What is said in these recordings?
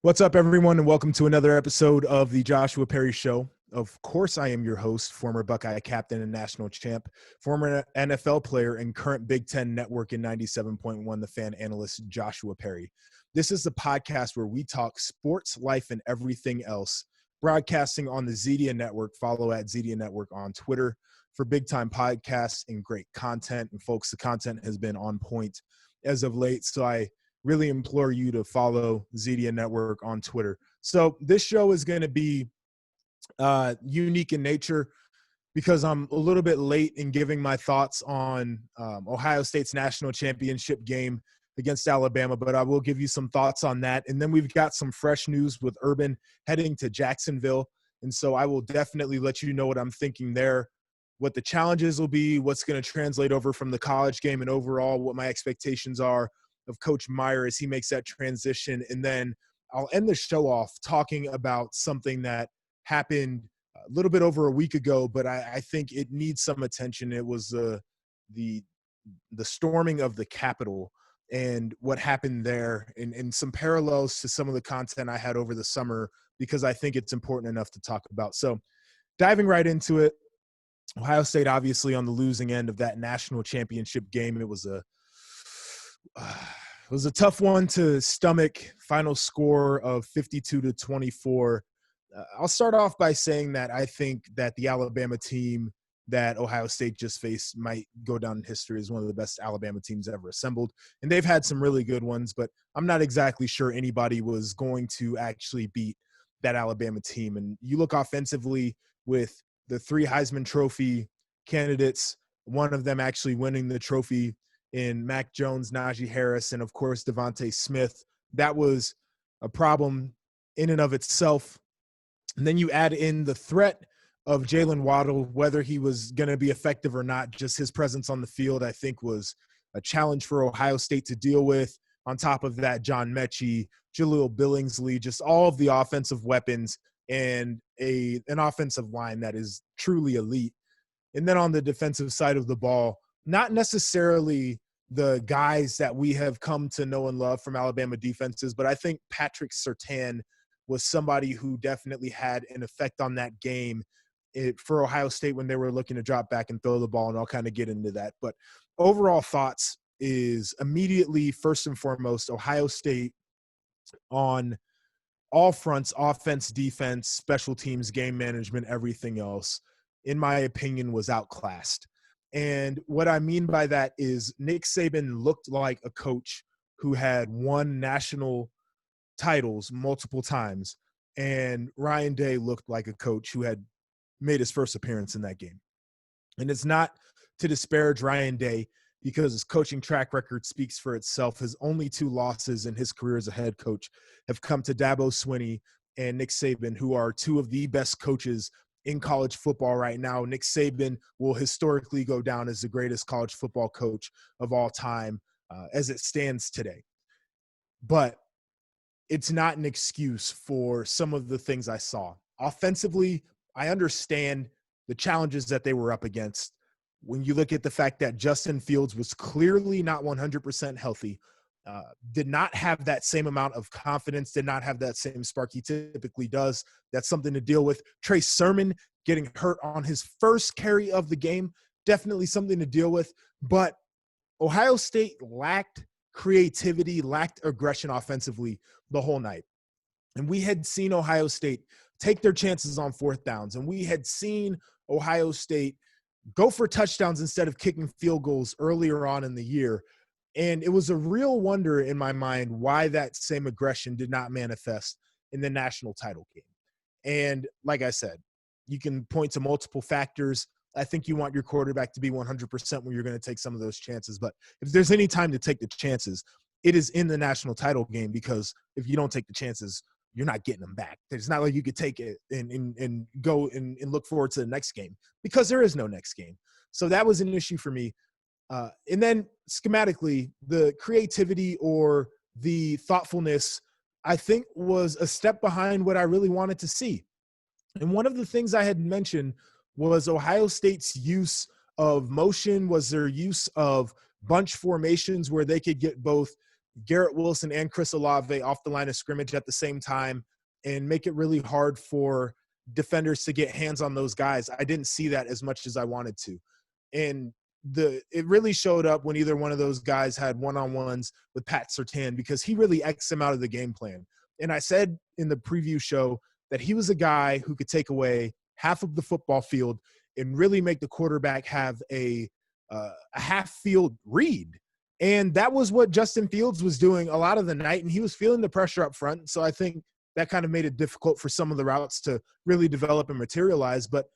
What's up, everyone, and welcome to another episode of the Joshua Perry Show. Of course, I am your host, former Buckeye captain and national champ, former NFL player, and current Big Ten Network in 97.1 The Fan analyst, Joshua Perry. This is the podcast where we talk sports, life, and everything else. Broadcasting on the Zedia Network. Follow at Zedia Network on Twitter for big-time podcasts and great content. And, folks, the content has been on point as of late, so I really implore you to follow Zedia Network on Twitter. So this show is going to be unique in nature because I'm a little bit late in giving my thoughts on Ohio State's national championship game against Alabama, but I will give you some thoughts on that. And then we've got some fresh news with Urban heading to Jacksonville. And so I will definitely let you know what I'm thinking there, what the challenges will be, what's going to translate over from the college game, and overall what my expectations are of Coach Meyer as he makes that transition. And then I'll end the show off talking about something that happened a little bit over a week ago, but I think it needs some attention. It was the storming of the Capitol and what happened there, and some parallels to some of the content I had over the summer, because I think it's important enough to talk about. So diving right into it, Ohio State obviously on the losing end of that national championship game. It was a tough one to stomach. Final score of 52-24. I'll start off by saying that I think that the Alabama team that Ohio State just faced might go down in history as one of the best Alabama teams ever assembled. And they've had some really good ones, but I'm not exactly sure anybody was going to actually beat that Alabama team. And you look offensively with the three Heisman Trophy candidates, one of them actually winning the trophy in Mac Jones, Najee Harris, and, of course, Devontae Smith. That was a problem in and of itself. And then you add in the threat of Jalen Waddle, whether he was going to be effective or not. Just his presence on the field, I think, was a challenge for Ohio State to deal with. On top of that, John Mechie, Jaleel Billingsley, just all of the offensive weapons and an offensive line that is truly elite. And then on the defensive side of the ball, not necessarily the guys that we have come to know and love from Alabama defenses, but I think Patrick Surtain was somebody who definitely had an effect on that game for Ohio State when they were looking to drop back and throw the ball, and I'll kind of get into that. But overall thoughts is immediately, first and foremost, Ohio State on all fronts, offense, defense, special teams, game management, everything else, in my opinion, was outclassed. And what I mean by that is Nick Saban looked like a coach who had won national titles multiple times, and Ryan Day looked like a coach who had made his first appearance in that game. And it's not to disparage Ryan Day, because his coaching track record speaks for itself. His only two losses in his career as a head coach have come to Dabo Swinney and Nick Saban, who are two of the best coaches in college football right now. Nick Saban will historically go down as the greatest college football coach of all time as it stands today. But it's not an excuse for some of the things I saw. Offensively, I understand the challenges that they were up against. When you look at the fact that Justin Fields was clearly not 100% healthy, did not have that same amount of confidence, did not have that same spark he typically does. That's something to deal with. Trey Sermon getting hurt on his first carry of the game, definitely something to deal with. But Ohio State lacked creativity, lacked aggression offensively the whole night. And we had seen Ohio State take their chances on fourth downs, and we had seen Ohio State go for touchdowns instead of kicking field goals earlier on in the year. And it was a real wonder in my mind why that same aggression did not manifest in the national title game. And like I said, you can point to multiple factors. I think you want your quarterback to be 100% when you're going to take some of those chances. But if there's any time to take the chances, it is in the national title game, because if you don't take the chances, you're not getting them back. It's not like you could take it and go and look forward to the next game, because there is no next game. So that was an issue for me. And then schematically, the creativity or the thoughtfulness, I think, was a step behind what I really wanted to see. And one of the things I had mentioned was Ohio State's use of motion, was their use of bunch formations where they could get both Garrett Wilson and Chris Olave off the line of scrimmage at the same time and make it really hard for defenders to get hands on those guys. I didn't see that as much as I wanted to. And it really showed up when either one of those guys had one-on-ones with Pat Surtain, because he really X'd him out of the game plan. And I said in the preview show that he was a guy who could take away half of the football field and really make the quarterback have a half-field read. And that was what Justin Fields was doing a lot of the night, and he was feeling the pressure up front. So I think that kind of made it difficult for some of the routes to really develop and materialize. But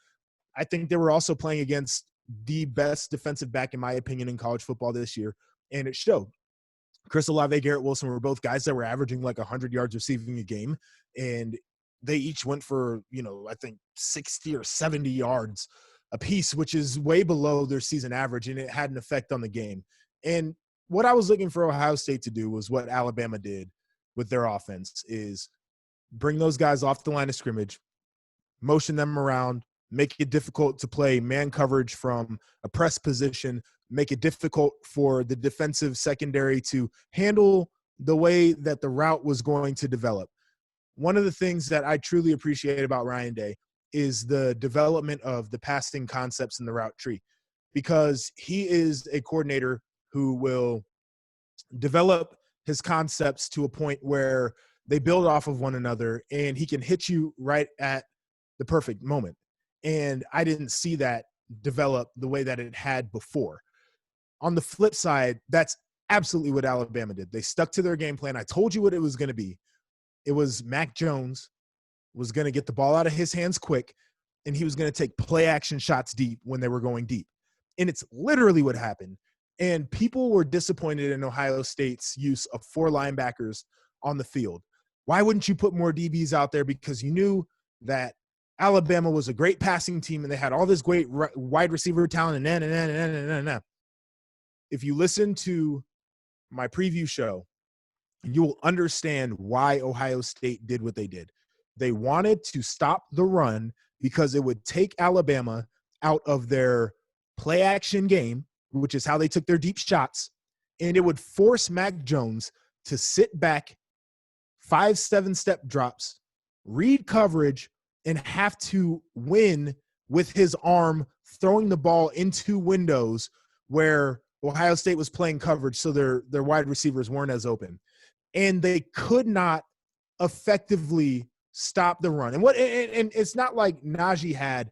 I think they were also playing against the best defensive back, in my opinion, in college football this year, and it showed. Chris Olave, Garrett Wilson were both guys that were averaging like 100 yards receiving a game, and they each went for, I think 60 or 70 yards a piece, which is way below their season average, and it had an effect on the game. And what I was looking for Ohio State to do was what Alabama did with their offense, is bring those guys off the line of scrimmage, motion them around, make it difficult to play man coverage from a press position, make it difficult for the defensive secondary to handle the way that the route was going to develop. One of the things that I truly appreciate about Ryan Day is the development of the passing concepts in the route tree, because he is a coordinator who will develop his concepts to a point where they build off of one another, and he can hit you right at the perfect moment. And I didn't see that develop the way that it had before. On the flip side, that's absolutely what Alabama did. They stuck to their game plan. I told you what it was going to be. It was Mac Jones was going to get the ball out of his hands quick, and he was going to take play action shots deep when they were going deep. And it's literally what happened. And people were disappointed in Ohio State's use of 4 linebackers on the field. Why wouldn't you put more DBs out there? Because you knew that Alabama was a great passing team, and they had all this great wide receiver talent. And if you listen to my preview show, you will understand why Ohio State did what they did. They wanted to stop the run because it would take Alabama out of their play action game, which is how they took their deep shots, and it would force Mac Jones to sit back, 5-7 step drops, read coverage, and have to win with his arm throwing the ball into windows where Ohio State was playing coverage, so their wide receivers weren't as open. And they could not effectively stop the run. And it's not like Najee had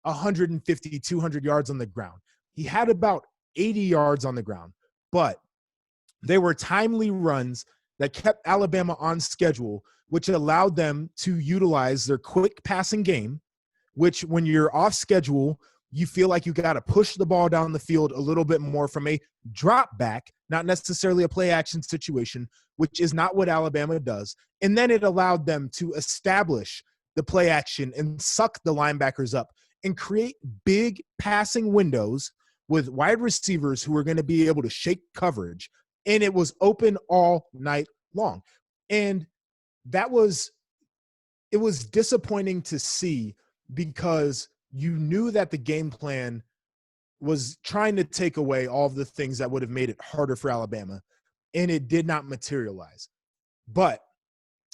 150, 200 yards on the ground. He had about 80 yards on the ground. But they were timely runs that kept Alabama on schedule, which allowed them to utilize their quick passing game, which when you're off schedule, you feel like you got to push the ball down the field a little bit more from a drop back, not necessarily a play action situation, which is not what Alabama does. And then it allowed them to establish the play action and suck the linebackers up and create big passing windows with wide receivers who are going to be able to shake coverage. And it was open all night long. And it was disappointing to see, because you knew that the game plan was trying to take away all of the things that would have made it harder for Alabama, and it did not materialize. But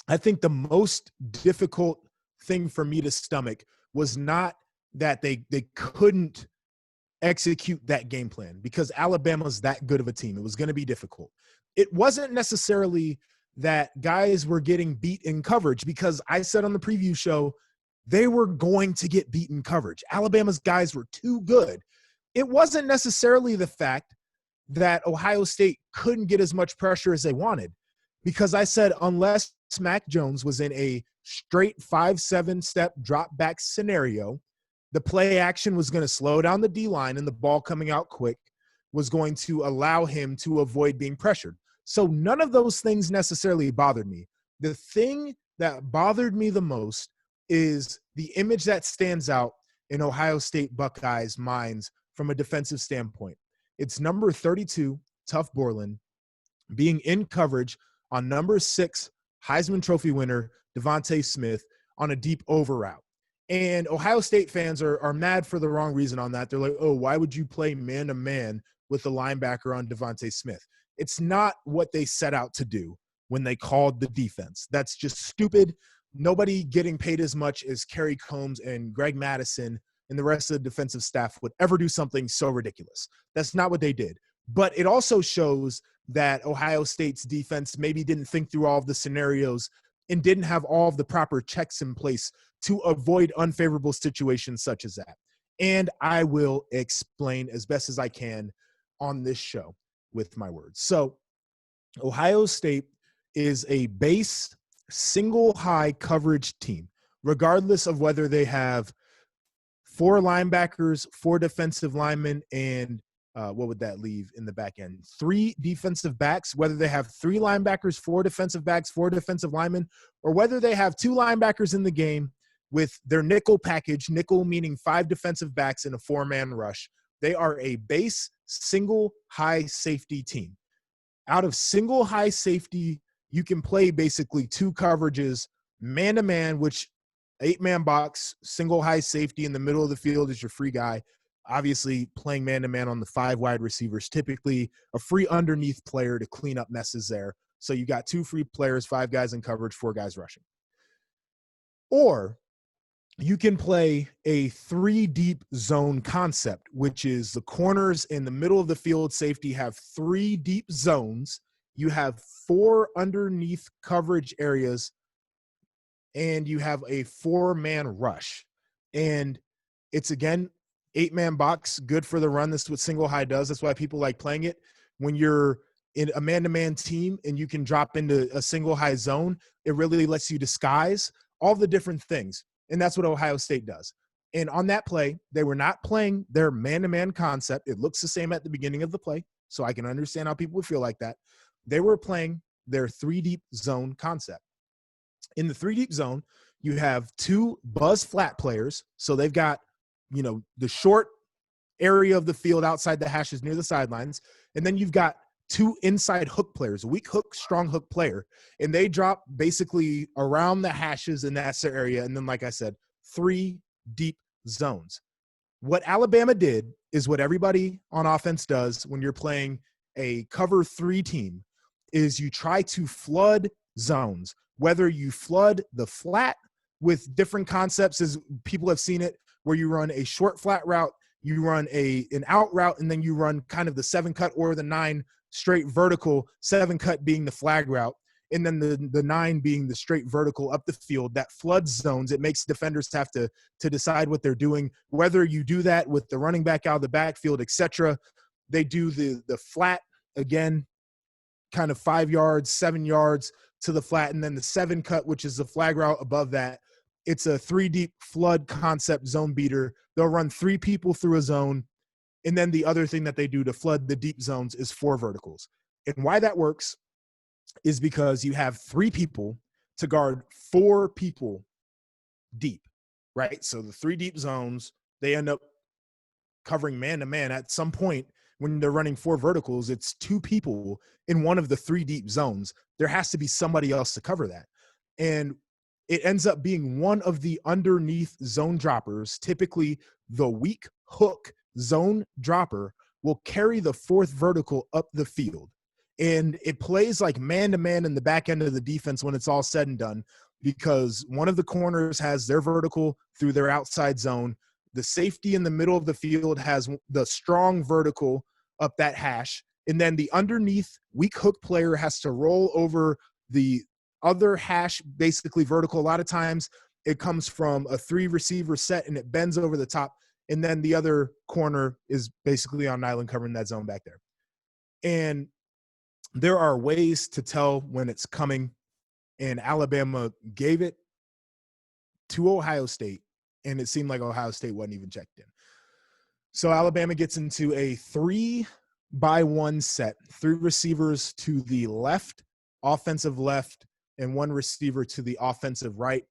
I think the most difficult thing for me to stomach was not that they couldn't execute that game plan, because Alabama's that good of a team. It was going to be difficult. It wasn't necessarily that guys were getting beat in coverage, because I said on the preview show they were going to get beat in coverage. Alabama's guys were too good. It wasn't necessarily the fact that Ohio State couldn't get as much pressure as they wanted, because I said unless Mac Jones was in a straight 5-7 step drop back scenario, the play action was going to slow down the D-line, and the ball coming out quick was going to allow him to avoid being pressured. So none of those things necessarily bothered me. The thing that bothered me the most is the image that stands out in Ohio State Buckeyes' minds from a defensive standpoint. It's number 32, Tuff Borland, being in coverage on number 6, Heisman Trophy winner, Devontae Smith, on a deep over route. And Ohio State fans are mad for the wrong reason on that. They're like, oh, why would you play man-to-man with the linebacker on Devontae Smith? It's not what they set out to do when they called the defense. That's just stupid. Nobody getting paid as much as Kerry Combs and Greg Madison and the rest of the defensive staff would ever do something so ridiculous. That's not what they did. But it also shows that Ohio State's defense maybe didn't think through all of the scenarios and didn't have all of the proper checks in place to avoid unfavorable situations such as that. And I will explain as best as I can on this show with my words. So Ohio State is a base single high coverage team, regardless of whether they have 4 linebackers, 4 defensive linemen, and what would that leave in the back end? 3 defensive backs, whether they have 3 linebackers, 4 defensive backs, 4 defensive linemen, or whether they have 2 linebackers in the game with their nickel package, nickel meaning 5 defensive backs in a 4-man rush. They are a base single high safety team. Out of single high safety, you can play basically 2 coverages, man-to-man, which 8-man box, single high safety in the middle of the field is your free guy. Obviously, playing man-to-man on the 5 wide receivers, typically a free underneath player to clean up messes there. So you got 2 free players, 5 guys in coverage, 4 guys rushing. Or you can play a 3 deep zone concept, which is the corners in the middle of the field safety have 3 deep zones. You have 4 underneath coverage areas, and you have a 4-man rush. And it's, again, 8-man box, good for the run. This is what single high does. That's why people like playing it. When you're in a man-to-man team and you can drop into a single high zone, it really lets you disguise all the different things. And that's what Ohio State does. And on that play, they were not playing their man-to-man concept. It looks the same at the beginning of the play, so I can understand how people would feel like that. They were playing their 3 deep zone concept. In the 3 deep zone, you have 2 buzz flat players. So they've got, the short area of the field outside the hashes near the sidelines. And then you've got 2 inside hook players, a weak hook, strong hook player. And they drop basically around the hashes in that area. And then, like I said, 3 deep zones. What Alabama did is what everybody on offense does when you're playing a cover 3 team is you try to flood zones, whether you flood the flat with different concepts as people have seen it, where you run a short flat route, you run an out route, and then you run kind of the 7 cut or the 9 straight vertical, 7 cut being the flag route, and then the 9 being the straight vertical up the field. That floods zones. It makes defenders have to decide what they're doing, whether you do that with the running back out of the backfield, etc. They do the flat, again, kind of 5 yards, 7 yards to the flat, and then the 7 cut, which is the flag route above that. It's a 3 deep flood concept zone beater. They'll run 3 people through a zone. And then the other thing that they do to flood the deep zones is 4 verticals. And why that works is because you have 3 people to guard 4 people deep, right? So the 3 deep zones, they end up covering man-to-man. At some point, when they're running 4 verticals, it's 2 people in one of the 3 deep zones. There has to be somebody else to cover that. And it ends up being one of the underneath zone droppers, typically the weak hook zone dropper, will carry the 4th vertical up the field. And it plays like man-to-man in the back end of the defense when it's all said and done, because one of the corners has their vertical through their outside zone. The safety in the middle of the field has the strong vertical up that hash. And then the underneath weak hook player has to roll over the other hash, basically vertical. A lot of times it comes from a 3 receiver set and it bends over the top. And then the other corner is basically on an island covering that zone back there. And there are ways to tell when it's coming. And Alabama gave it to Ohio State, and it seemed like Ohio State wasn't even checked in. So Alabama gets into a 3-by-1 set, 3 receivers to the left, offensive left, and 1 receiver to the offensive right.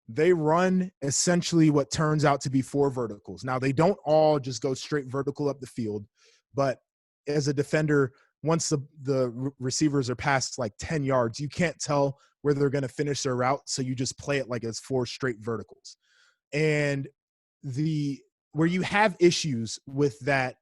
They run essentially what turns out to be 4 verticals. Now, they don't all just go straight vertical up the field, but as a defender, once the receivers are past like 10 yards, you can't tell where they're going to finish their route, so you just play it like it's 4 straight verticals. And where you have issues with that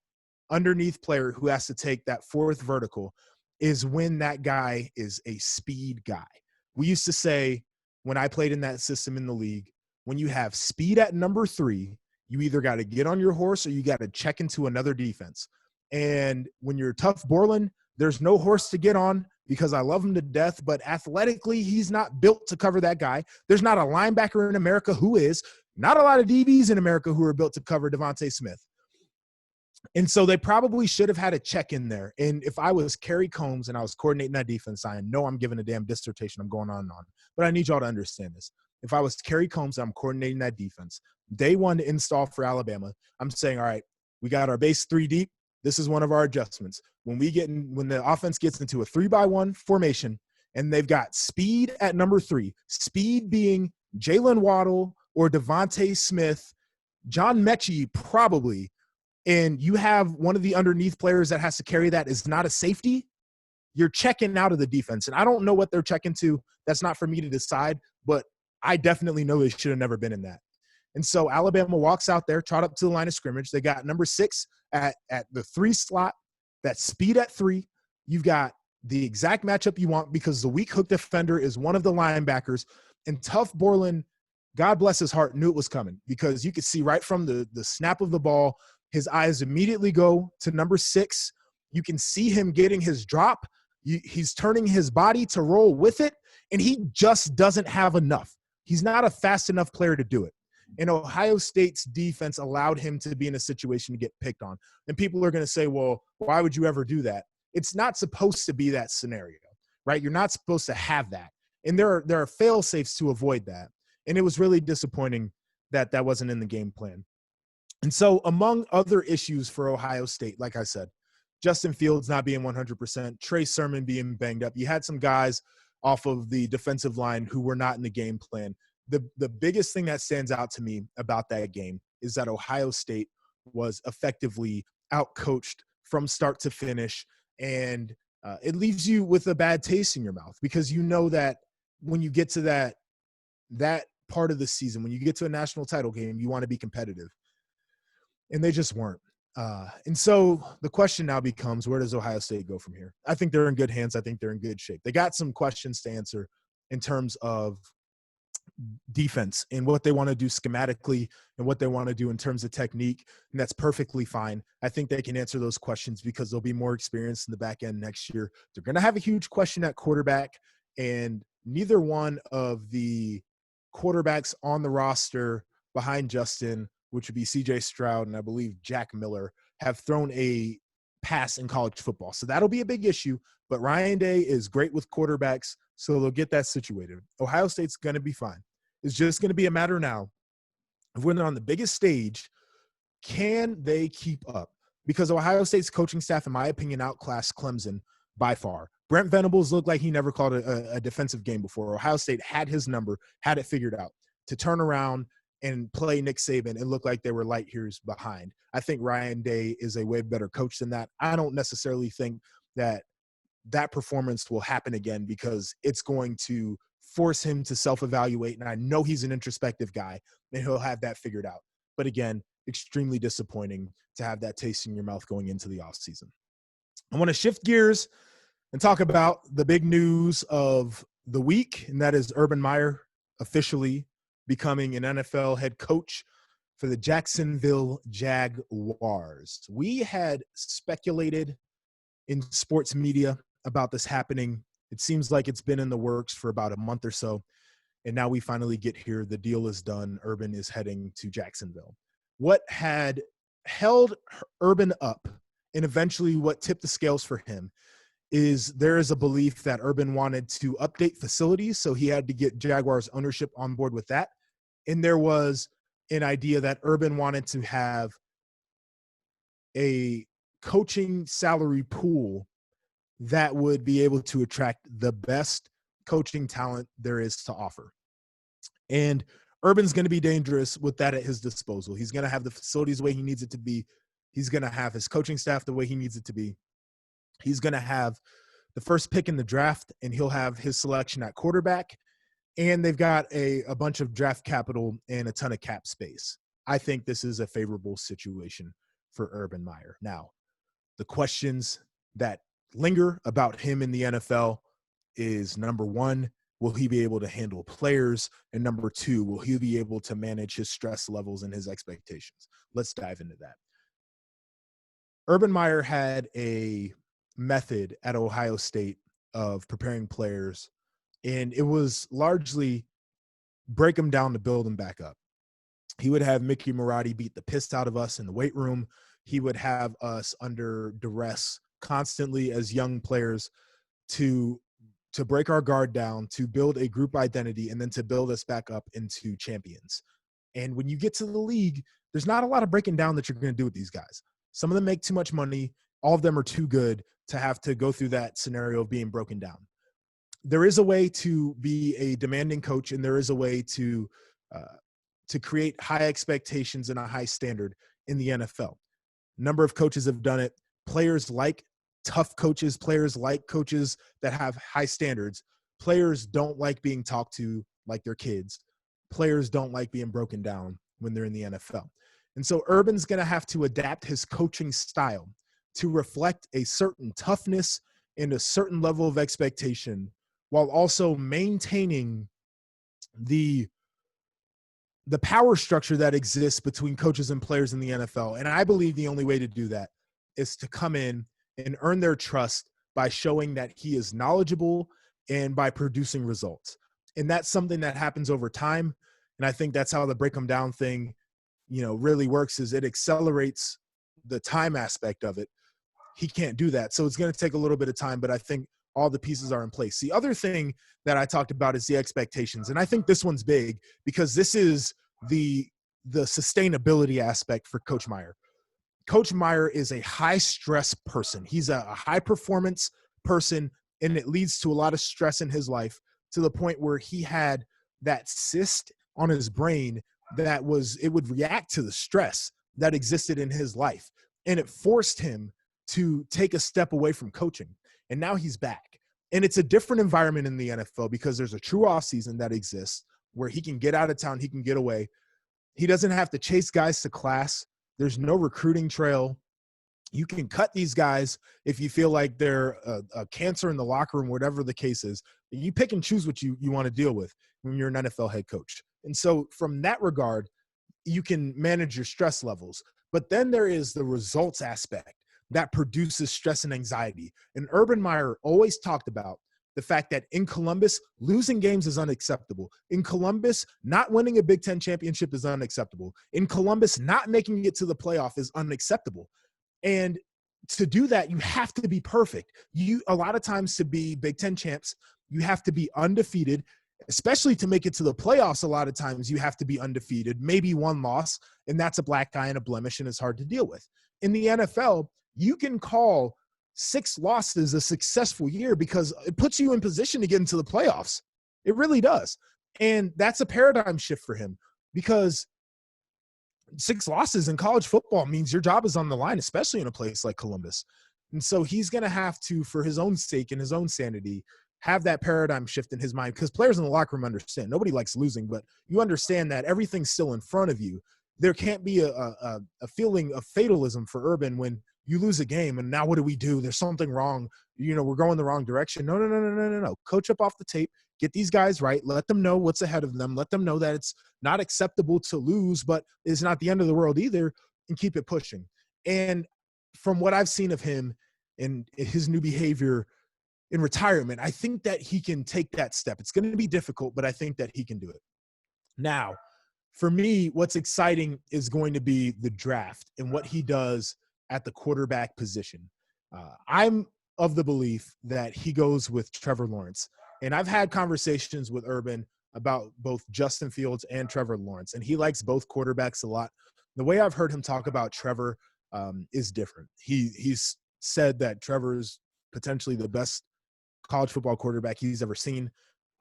underneath player who has to take that 4th vertical is when that guy is a speed guy. We used to say, when I played in that system in the league, when you have speed at number 3, you either got to get on your horse or you got to check into another defense. And when you're Tough Borland, there's no horse to get on because I love him to death, but athletically, he's not built to cover that guy. There's not a linebacker in America who is. Not a lot of DBs in America who are built to cover Devontae Smith. And so they probably should have had a check in there. And if I was Kerry Combs and I was coordinating that defense, I know I'm giving a damn dissertation. I'm going on and on. But I need y'all to understand this. If I was Kerry Combs and I'm coordinating that defense, day one to install for Alabama, I'm saying, all right, we got our base 3 deep. This is one of our adjustments. When the offense gets into a 3-by-1 formation and they've got speed at number 3, speed being Jalen Waddle or Devontae Smith, John Mechie probably, and you have one of the underneath players that has to carry that is not a safety, you're checking out of the defense. And I don't know what they're checking to. That's not for me to decide, but I definitely know they should have never been in that. And so Alabama walks out there, trot up to the line of scrimmage. They got number 6 at the 3 slot, that speed at 3. You've got the exact matchup you want because the weak hook defender is one of the linebackers. And Tough Borland, God bless his heart, knew it was coming because you could see right from the snap of the ball, his eyes immediately go to number 6. You can see him getting his drop. He's turning his body to roll with it, and he just doesn't have enough. He's not a fast enough player to do it. And Ohio State's defense allowed him to be in a situation to get picked on. And people are going to say, well, why would you ever do that? It's not supposed to be that scenario, right? You're not supposed to have that. And there are fail-safes to avoid that. And it was really disappointing that that wasn't in the game plan. And so among other issues for Ohio State, like I said, Justin Fields not being 100%, Trey Sermon being banged up. You had some guys off of the defensive line who were not in the game plan. The biggest thing that stands out to me about that game is that Ohio State was effectively outcoached from start to finish, and it leaves you with a bad taste in your mouth because you know that when you get to that part of the season, when you get to a national title game, you want to be competitive, and they just weren't. And so the question now becomes, where does Ohio State go from here? I think they're in good hands. I think they're in good shape. They got some questions to answer in terms of defense and what they want to do schematically and what they want to do in terms of technique. And that's perfectly fine. I think they can answer those questions because they'll be more experienced in the back end next year. They're going to have a huge question at quarterback, and neither one of the quarterbacks on the roster behind Justin, which would be CJ Stroud and I believe Jack Miller, have thrown a pass in college football. So that'll be a big issue. But Ryan Day is great with quarterbacks, so they'll get that situated. Ohio State's going to be fine. It's just going to be a matter now of when they're on the biggest stage, can they keep up? Because Ohio State's coaching staff, in my opinion, outclassed Clemson by far. Brent Venables looked like he never called a defensive game before. Ohio State had his number, had it figured out to turn around and play Nick Saban and look like they were light years behind. I think Ryan Day is a way better coach than that. I don't necessarily think that performance will happen again because it's going to force him to self-evaluate. And I know he's an introspective guy and he'll have that figured out. But again, extremely disappointing to have that taste in your mouth going into the offseason. I want to shift gears and talk about the big news of the week, and that is Urban Meyer officially becoming an NFL head coach for the Jacksonville Jaguars. We had speculated in sports media about this happening. It seems like it's been in the works for about a month or so, and now we finally get here. The deal is done. Urban is heading to Jacksonville. What had held Urban up and eventually what tipped the scales for him is there is a belief that Urban wanted to update facilities, so he had to get Jaguars ownership on board with that. And there was an idea that Urban wanted to have a coaching salary pool that would be able to attract the best coaching talent there is to offer. And Urban's going to be dangerous with that at his disposal. He's going to have the facilities the way he needs it to be. He's going to have his coaching staff the way he needs it to be. He's going to have the first pick in the draft, and he'll have his selection at quarterback. And they've got a bunch of draft capital and a ton of cap space. I think this is a favorable situation for Urban Meyer. Now, the questions that linger about him in the NFL is, number one, will he be able to handle players? And number two, will he be able to manage his stress levels and his expectations? Let's dive into that. Urban Meyer had a method at Ohio State of preparing players, and it was largely break them down to build them back up. He would have Mickey Marotti beat the piss out of us in the weight room. He would have us under duress constantly as young players to break our guard down, to build a group identity, and then to build us back up into champions. And when you get to the league, there's not a lot of breaking down that you're going to do with these guys. Some of them make too much money. All of them are too good to have to go through that scenario of being broken down. There is a way to be a demanding coach, and there is a way to create high expectations and a high standard in the NFL. A number of coaches have done it. Players like tough coaches, players like coaches that have high standards. Players don't like being talked to like they're kids. Players don't like being broken down when they're in the NFL. And so Urban's going to have to adapt his coaching style to reflect a certain toughness and a certain level of expectation, while also maintaining the power structure that exists between coaches and players in the NFL. And I believe the only way to do that is to come in and earn their trust by showing that he is knowledgeable and by producing results. And that's something that happens over time. And I think that's how the break them down thing, really works, is it accelerates the time aspect of it. He can't do that. So it's going to take a little bit of time, but I think all the pieces are in place. The other thing that I talked about is the expectations. And I think this one's big because this is the sustainability aspect for Coach Meyer. Coach Meyer is a high stress person. He's a high performance person, and it leads to a lot of stress in his life, to the point where he had that cyst on his brain it would react to the stress that existed in his life. And it forced him to take a step away from coaching. And now he's back. And it's a different environment in the NFL because there's a true offseason that exists where he can get out of town, he can get away. He doesn't have to chase guys to class. There's no recruiting trail. You can cut these guys if you feel like they're a cancer in the locker room, whatever the case is. You pick and choose what you want to deal with when you're an NFL head coach. And so from that regard, you can manage your stress levels. But then there is the results aspect that produces stress and anxiety. And Urban Meyer always talked about the fact that in Columbus, losing games is unacceptable. In Columbus, not winning a Big Ten championship is unacceptable. In Columbus, not making it to the playoff is unacceptable. And to do that, you have to be perfect. A lot of times, to be Big Ten champs, you have to be undefeated, especially to make it to the playoffs. A lot of times you have to be undefeated, maybe one loss, and that's a black eye and a blemish, and it's hard to deal with. In the NFL, you can call 6 losses a successful year because it puts you in position to get into the playoffs. It really does. And that's a paradigm shift for him, because 6 losses in college football means your job is on the line, especially in a place like Columbus. And so he's going to have to, for his own sake and his own sanity, have that paradigm shift in his mind, because players in the locker room understand. Nobody likes losing, but you understand that everything's still in front of you. There can't be a feeling of fatalism for Urban when you lose a game and now what do we do? There's something wrong. We're going the wrong direction. No. Coach up off the tape. Get these guys right. Let them know what's ahead of them. Let them know that it's not acceptable to lose, but it's not the end of the world either, and keep it pushing. And from what I've seen of him and his new behavior in retirement, I think that he can take that step. It's going to be difficult, but I think that he can do it. Now, for me, what's exciting is going to be the draft and what he does at the quarterback position. I'm of the belief that he goes with Trevor Lawrence. And I've had conversations with Urban about both Justin Fields and Trevor Lawrence, and he likes both quarterbacks a lot. The way I've heard him talk about Trevor is different. He's said that Trevor's potentially the best college football quarterback he's ever seen.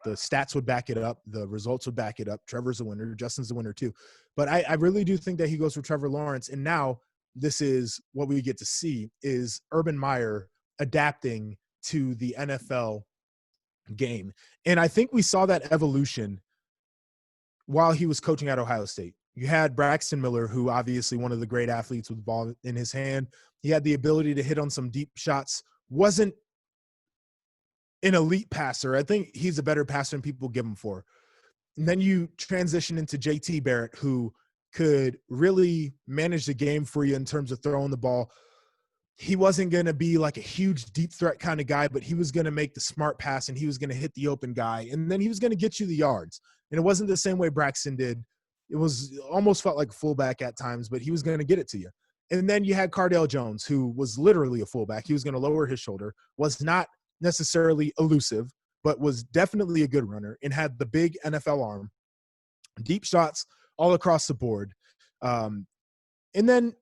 The stats would back it up. The results would back it up. Trevor's a winner. Justin's a winner too. But I really do think that he goes for Trevor Lawrence. And now this is what we get to see, is Urban Meyer adapting to the NFL game. And I think we saw that evolution while he was coaching at Ohio State. You had Braxton Miller, who obviously one of the great athletes with the ball in his hand. He had the ability to hit on some deep shots wasn't an elite passer. I think he's a better passer than people give him for. And then you transition into JT Barrett, who could really manage the game for you in terms of throwing the ball. He wasn't going to be like a huge deep threat kind of guy, but he was going to make the smart pass and he was going to hit the open guy. And then he was going to get you the yards. And it wasn't the same way Braxton did. It was almost felt like a fullback at times, but he was going to get it to you. And then you had Cardale Jones, who was literally a fullback. He was going to lower his shoulder, was not necessarily elusive, but was definitely a good runner and had the big NFL arm, deep shots all across the board. And then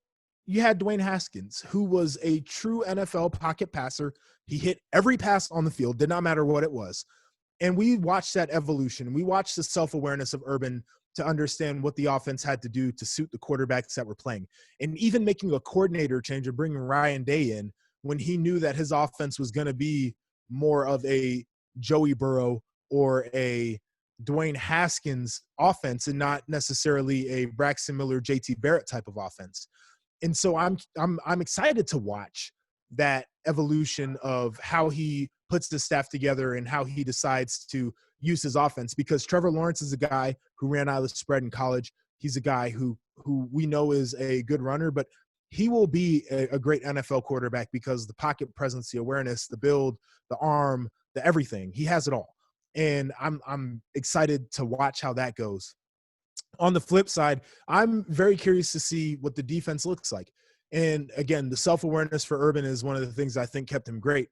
you had Dwayne Haskins, who was a true NFL pocket passer. He hit every pass on the field, did not matter what it was. And we watched that evolution. We watched the self-awareness of Urban to understand what the offense had to do to suit the quarterbacks that were playing. And even making a coordinator change and bringing Ryan Day in when he knew that his offense was going to be more of a Joey Burrow or a Dwayne Haskins offense and not necessarily a Braxton Miller, JT Barrett type of offense. And so I'm excited to watch that evolution of how he puts the staff together and how he decides to use his offense, because Trevor Lawrence is a guy who ran out of the spread in college. He's a guy who we know is a good runner, but he will be a great NFL quarterback because the pocket presence, the awareness, the build, the arm, the everything, he has it all. And I'm excited to watch how that goes. On the flip side, I'm very curious to see what the defense looks like. And again, the self-awareness for Urban is one of the things I think kept him great.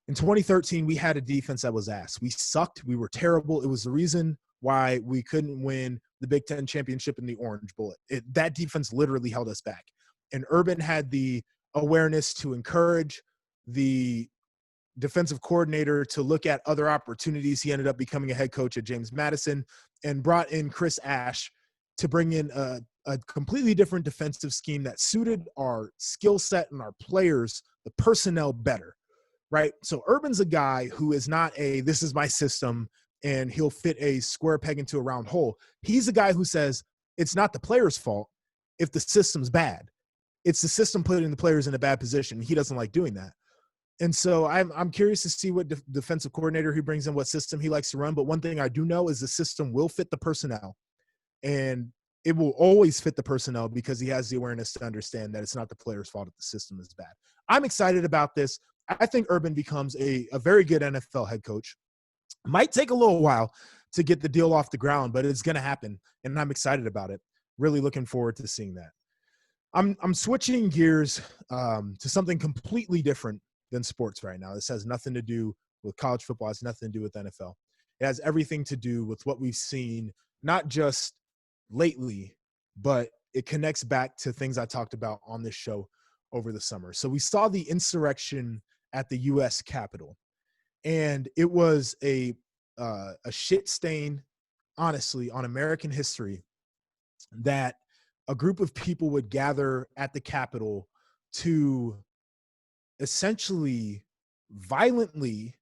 In 2013, we had a defense that was ass. We sucked. We were terrible. It was the reason why we couldn't win the Big Ten championship in the Orange Bowl. That defense literally held us back. And Urban had the awareness to encourage the defensive coordinator to look at other opportunities. He ended up becoming a head coach at James Madison and brought in Chris Ash to bring in a completely different defensive scheme that suited our skill set and our players, the personnel better, right? So Urban's a guy who is not this is my system and he'll fit a square peg into a round hole. He's a guy who says it's not the player's fault if the system's bad. It's the system putting the players in a bad position. He doesn't like doing that. And so I'm curious to see what defensive coordinator he brings in, what system he likes to run. But one thing I do know is the system will fit the personnel. And it will always fit the personnel because he has the awareness to understand that it's not the player's fault if the system is bad. I'm excited about this. I think Urban becomes a very good NFL head coach. Might take a little while to get the deal off the ground, but it's going to happen. And I'm excited about it. Really looking forward to seeing that. I'm switching gears to something completely different than sports right now. This has nothing to do with college football. It has nothing to do with NFL. It has everything to do with what we've seen, not just lately, but it connects back to things I talked about on this show over the summer. So we saw the insurrection at the U.S. Capitol, and it was a shit stain, honestly, on American history that a group of people would gather at the Capitol to essentially violently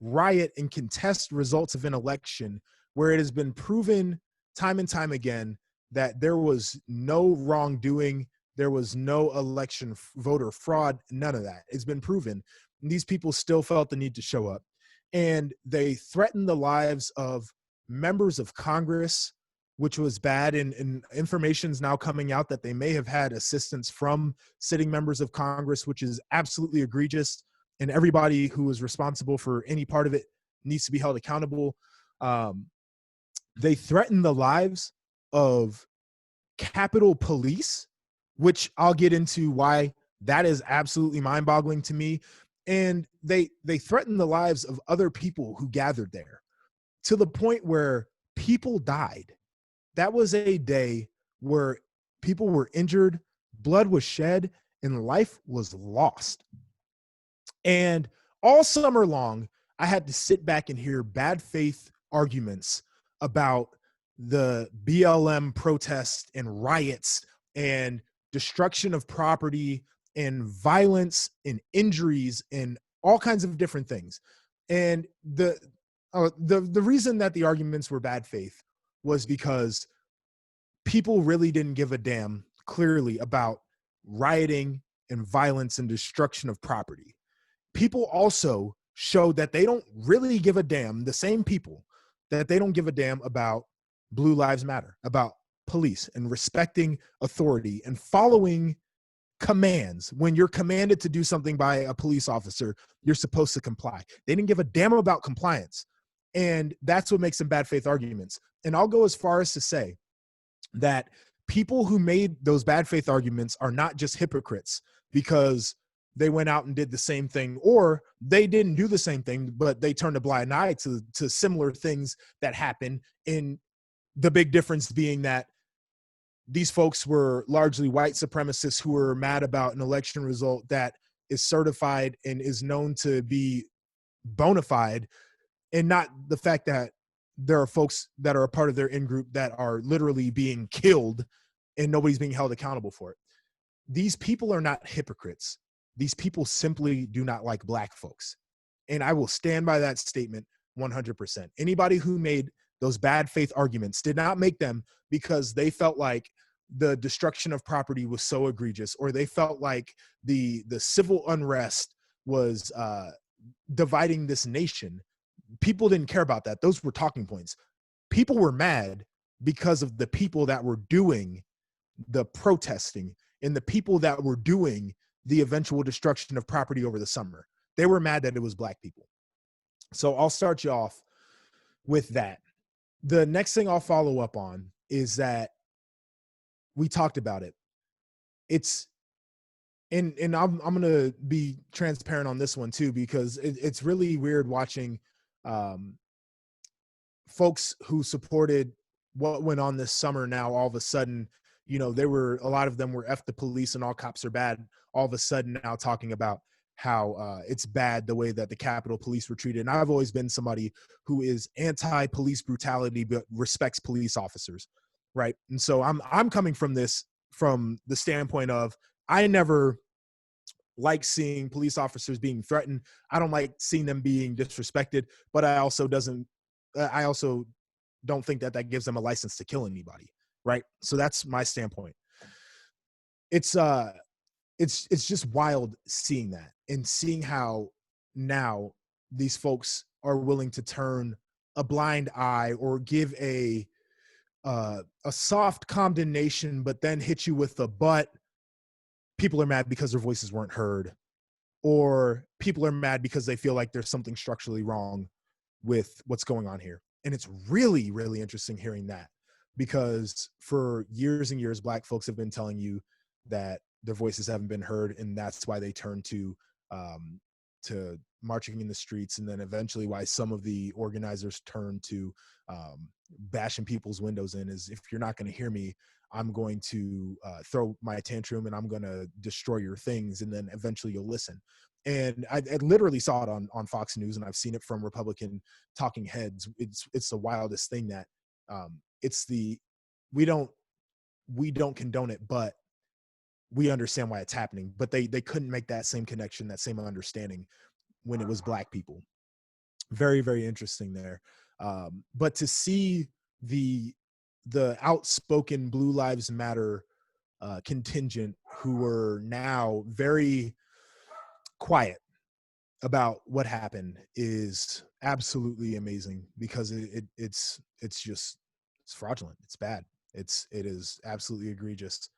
riot and contest results of an election where it has been proven time and time again that there was no wrongdoing, there was no election voter fraud, none of that. It's been proven. And these people still felt the need to show up. And they threatened the lives of members of Congress, which was bad. And information is now coming out that they may have had assistance from sitting members of Congress, which is absolutely egregious. And everybody who was responsible for any part of it needs to be held accountable. They threatened the lives of Capitol Police, which I'll get into why that is absolutely mind-boggling to me. And they threatened the lives of other people who gathered there to the point where people died. That was a day where people were injured, blood was shed, and life was lost. And all summer long, I had to sit back and hear bad faith arguments about the BLM protests and riots and destruction of property and violence and injuries and all kinds of different things. And the reason that the arguments were bad faith was because people really didn't give a damn, clearly, about rioting and violence and destruction of property. people also showed that they don't really give a damn, the same people that they don't give a damn about Blue Lives Matter, about police and respecting authority and following commands. When you're commanded to do something by a police officer, you're supposed to comply. They didn't give a damn about compliance. And that's what makes them bad faith arguments. And I'll go as far as to say that people who made those bad faith arguments are not just hypocrites because they went out and did the same thing, or they didn't do the same thing, but they turned a blind eye to similar things that happen. In the big difference being that these folks were largely white supremacists who were mad about an election result that is certified and is known to be bona fide, and not the fact that there are folks that are a part of their in-group that are literally being killed and nobody's being held accountable for it. These people are not hypocrites. These people simply do not like black folks. And I will stand by that statement 100%. Anybody who made those bad faith arguments did not make them because they felt like the destruction of property was so egregious, or they felt like the civil unrest was dividing this nation. People didn't care about that. Those were talking points. People were mad because of the people that were doing the protesting and the people that were doing the eventual destruction of property over the summer. They were mad that it was black people. So I'll start you off with that. The next thing I'll follow up on is that we talked about it. It's and I'm going to be transparent on this one too, because it's really weird watching folks who supported what went on this summer. Now all of a sudden, a lot of them were F the police and all cops are bad. All of a sudden now talking about how it's bad the way that the Capitol Police were treated. And I've always been somebody who is anti-police brutality but respects police officers, right? And so I'm coming from the standpoint of, I never like seeing police officers being threatened. I don't like seeing them being disrespected, but I also don't think that gives them a license to kill anybody, right? So that's my standpoint. It's just wild seeing that and seeing how now these folks are willing to turn a blind eye or give a soft condemnation, but then hit you with the but. People are mad because their voices weren't heard, or people are mad because they feel like there's something structurally wrong with what's going on here. And it's really, really interesting hearing that, because for years and years, black folks have been telling you that their voices haven't been heard, and that's why they turn to marching in the streets, and then eventually why some of the organizers turn to bashing people's windows in, is, if you're not going to hear me, I'm going to throw my tantrum and I'm going to destroy your things, and then eventually you'll listen. And I literally saw it on Fox News, and I've seen it from Republican talking heads. It's the wildest thing that we don't condone it, but we understand why it's happening. But they couldn't make that same connection, that same understanding when it was black people. Very, very interesting there. But to see the outspoken Blue Lives Matter contingent who were now very quiet about what happened is absolutely amazing, because it's fraudulent. It's bad. It is absolutely egregious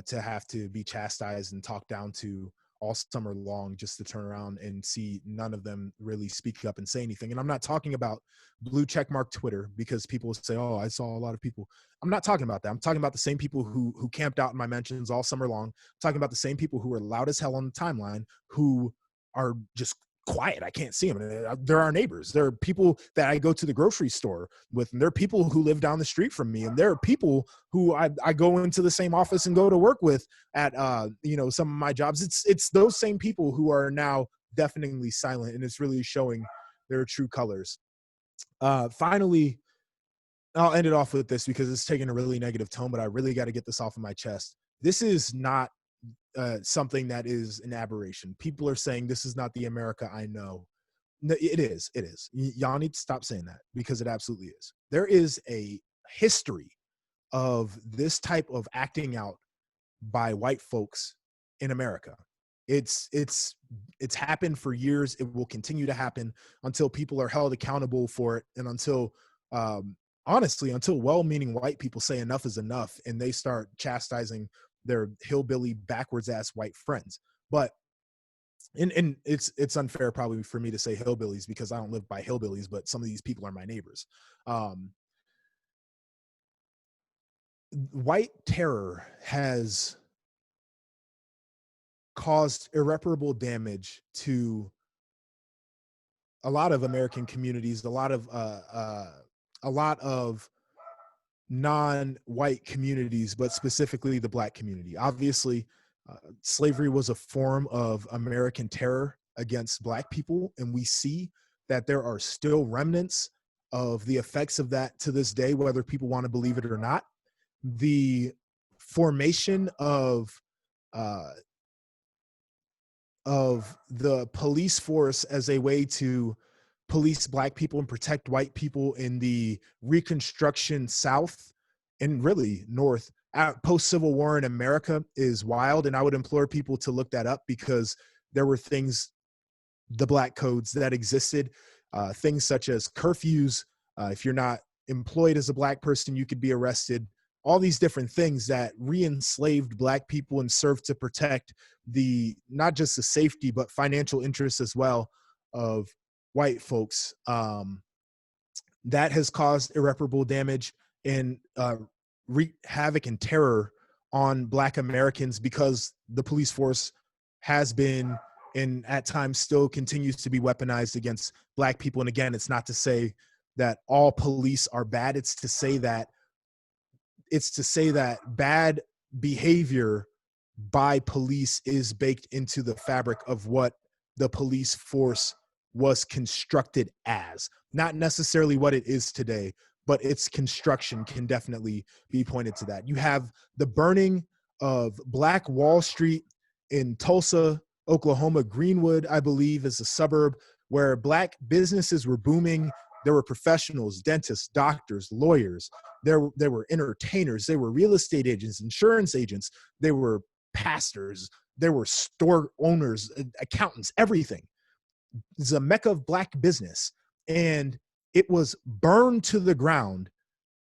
to have to be chastised and talked down to all summer long, just to turn around and see none of them really speak up and say anything. And I'm not talking about blue checkmark Twitter, because people say, oh, I saw a lot of people. I'm not talking about that. I'm talking about the same people who camped out in my mentions all summer long. I'm talking about the same people who are loud as hell on the timeline, who are just quiet. I can't see them. They're our neighbors. There are people that I go to the grocery store with, and there are people who live down the street from me, and there are people who I go into the same office and go to work with at some of my jobs. It's those same people who are now deafeningly silent, and it's really showing their true colors. Finally, I'll end it off with this, because it's taking a really negative tone, but I really got to get this off of my chest. This is not something that is an aberration. People are saying this is not the America I know. No, it is. It is. Y'all need to stop saying that, because it absolutely is. There is a history of this type of acting out by white folks in America. It's happened for years. It will continue to happen until people are held accountable for it, and until um, honestly, until well-meaning white people say enough is enough and they start chastising their hillbilly backwards ass white friends. But and it's unfair probably for me to say hillbillies because I don't live by hillbillies, but some of these people are my neighbors. Um, White terror has caused irreparable damage to a lot of American communities, a lot of non-white communities, but specifically the Black community. Obviously, slavery was a form of American terror against Black people, and we see that there are still remnants of the effects of that to this day, whether people want to believe it or not. The formation uh, of the police force as a way to police Black people and protect white people in the Reconstruction South and really North post-Civil War in America is wild. And I would implore people to look that up because there were things, the Black codes that existed, things such as curfews. If you're not employed as a Black person, you could be arrested. All these different things that re-enslaved Black people and served to protect the not just the safety but financial interests as well of white folks. That has caused irreparable damage and wreak havoc and terror on Black Americans because the police force has been and at times still continues to be weaponized against Black people. And again, it's not to say that all police are bad. It's to say that bad behavior by police is baked into the fabric of what the police force was constructed as. Not necessarily what it is today, but its construction can definitely be pointed to that. You have the burning of Black Wall Street in Tulsa, Oklahoma. Greenwood, I believe, is a suburb where Black businesses were booming. There were professionals, dentists, doctors, lawyers. There were entertainers. There were real estate agents, insurance agents. There were pastors. There were store owners, accountants, everything. It's a mecca of Black business. And it was burned to the ground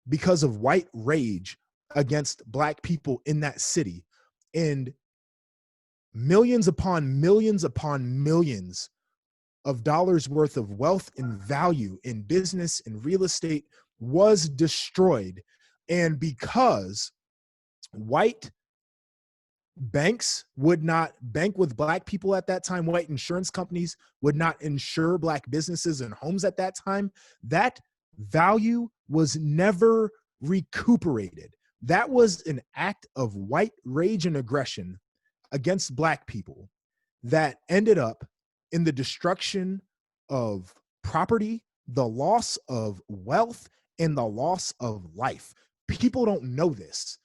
because of white rage against Black people in that city. And millions upon millions upon millions of dollars worth of wealth and value in business and real estate was destroyed. And because white banks would not bank with Black people at that time, white insurance companies would not insure Black businesses and homes at that time, that value was never recuperated. That was an act of white rage and aggression against Black people that ended up in the destruction of property, the loss of wealth, and the loss of life. People don't know this.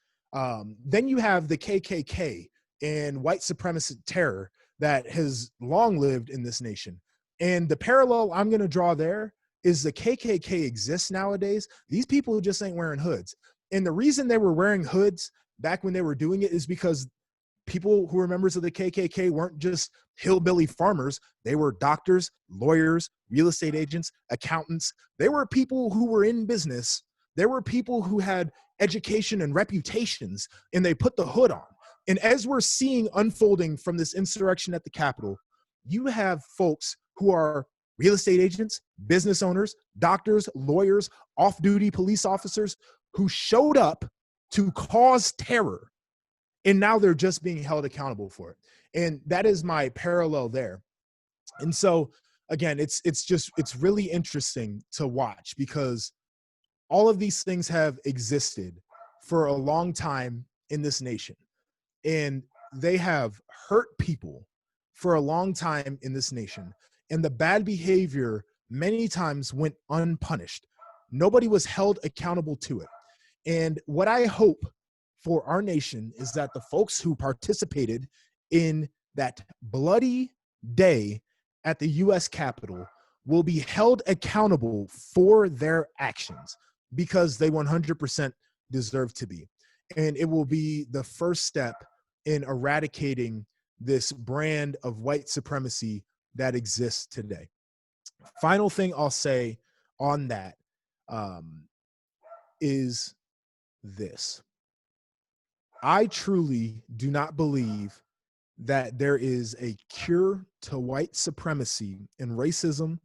Then you have the KKK and white supremacist terror that has long lived in this nation. And the parallel I'm going to draw there is the KKK exists nowadays. These people just ain't wearing hoods. And the reason they were wearing hoods back when they were doing it is because people who were members of the KKK weren't just hillbilly farmers. They were doctors, lawyers, real estate agents, accountants. They were people who were in business. There were people who had education and reputations, and they put the hood on. And as we're seeing unfolding from this insurrection at the Capitol, you have folks who are real estate agents, business owners, doctors, lawyers, off-duty police officers who showed up to cause terror. And now they're just being held accountable for it. And that is my parallel there. And so again, it's really interesting to watch because all of these things have existed for a long time in this nation. And they have hurt people for a long time in this nation. And the bad behavior many times went unpunished. Nobody was held accountable to it. And what I hope for our nation is that the folks who participated in that bloody day at the U.S. Capitol will be held accountable for their actions because they 100% deserve to be. And it will be the first step in eradicating this brand of white supremacy that exists today. Final thing I'll say on that is this. I truly do not believe that there is a cure to white supremacy and racism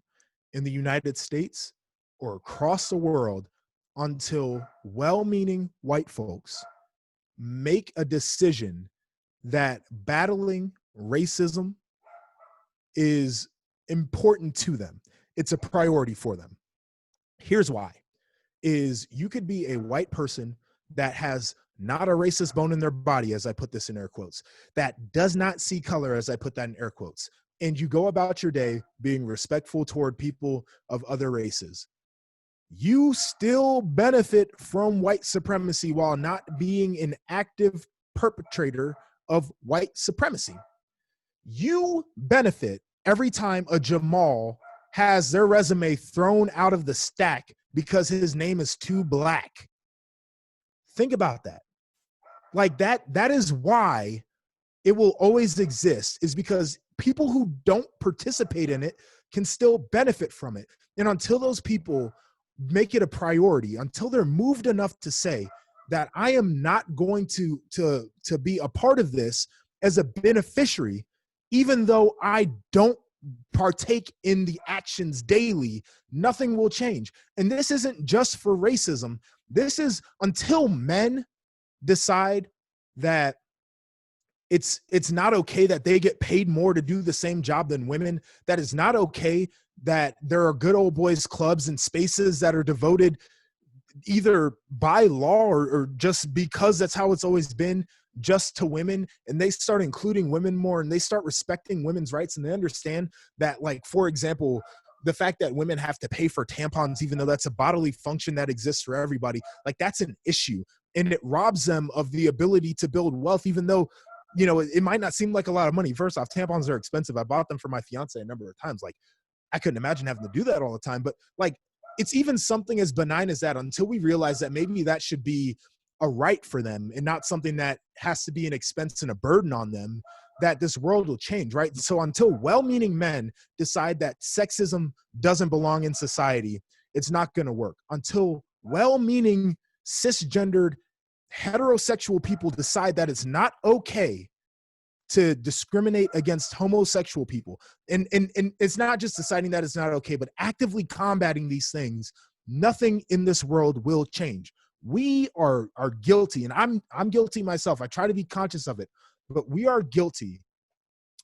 in the United States or across the world until well-meaning white folks make a decision that battling racism is important to them. It's a priority for them. Here's why. Is you could be a white person that has not a racist bone in their body, as I put this in air quotes, that does not see color, as I put that in air quotes, and you go about your day being respectful toward people of other races. You still benefit from white supremacy while not being an active perpetrator of white supremacy. You benefit every time a Jamal has their resume thrown out of the stack because his name is too black. Think about that. Like that is why it will always exist, is because people who don't participate in it can still benefit from it. And until those people make it a priority, until they're moved enough to say that I am not going to be a part of this as a beneficiary, even though I don't partake in the actions daily, nothing will change. And this isn't just for racism. This is until men decide that it's not okay that they get paid more to do the same job than women, that it's not okay that there are good old boys clubs and spaces that are devoted either by law or just because that's how it's always been, just to women, and they start including women more and they start respecting women's rights, and they understand that, like, for example, the fact that women have to pay for tampons, even though that's a bodily function that exists for everybody, like, that's an issue. And it robs them of the ability to build wealth, even though, you know, it might not seem like a lot of money. First off, tampons are expensive. I bought them for my fiance a number of times. Like, I couldn't imagine having to do that all the time. But like, it's even something as benign as that, until we realize that maybe that should be a right for them and not something that has to be an expense and a burden on them, that this world will change, right? So until well-meaning men decide that sexism doesn't belong in society, it's not going to work. Until well-meaning cisgendered heterosexual people decide that it's not okay to discriminate against homosexual people, and it's not just deciding that it's not okay, but actively combating these things, nothing in this world will change. We are guilty, and I'm guilty myself. I try to be conscious of it, but we are guilty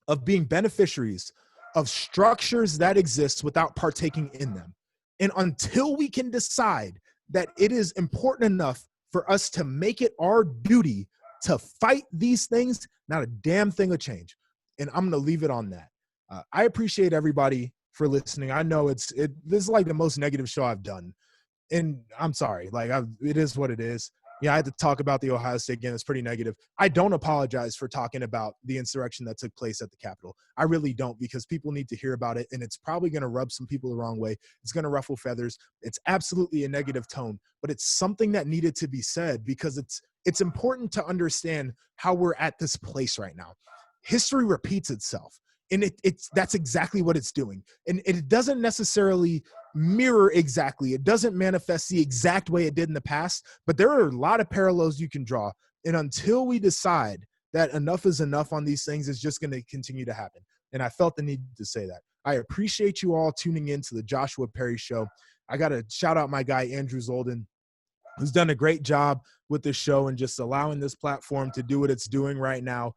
of being beneficiaries of structures that exist without partaking in them. And until we can decide that it is important enough for us to make it our duty to fight these things, not a damn thing will change. And I'm going to leave it on that. I appreciate everybody for listening. I know this is like the most negative show I've done, and I'm sorry. Like, it is what it is. Yeah, I had to talk about the Ohio State game. It's pretty negative. I don't apologize for talking about the insurrection that took place at the Capitol. I really don't, because people need to hear about it, and it's probably going to rub some people the wrong way. It's going to ruffle feathers. It's absolutely a negative tone, but it's something that needed to be said, because it's important to understand how we're at this place right now. History repeats itself, and that's exactly what it's doing. And it doesn't necessarily mirror exactly. It doesn't manifest the exact way it did in the past, but there are a lot of parallels you can draw. And until we decide that enough is enough on these things, it's just going to continue to happen. And I felt the need to say that. I appreciate you all tuning in to the Joshua Perry Show. I got to shout out my guy, Andrew Zolden, who's done a great job with this show and just allowing this platform to do what it's doing right now.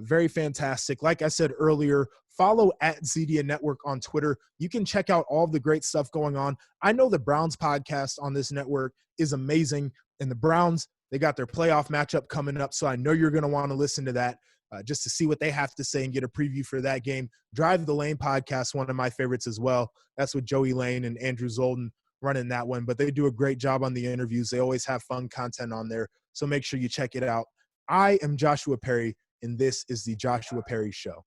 Very fantastic. Like I said earlier, follow at Zedia Network on Twitter. You can check out all the great stuff going on. I know the Browns podcast on this network is amazing, and the Browns, they got their playoff matchup coming up, so I know you're going to want to listen to that just to see what they have to say and get a preview for that game. Drive the Lane podcast, one of my favorites as well. That's with Joey Lane and Andrew Zolden running that one, but they do a great job on the interviews. They always have fun content on there, so make sure you check it out. I am Joshua Perry, and this is the Joshua Perry Show.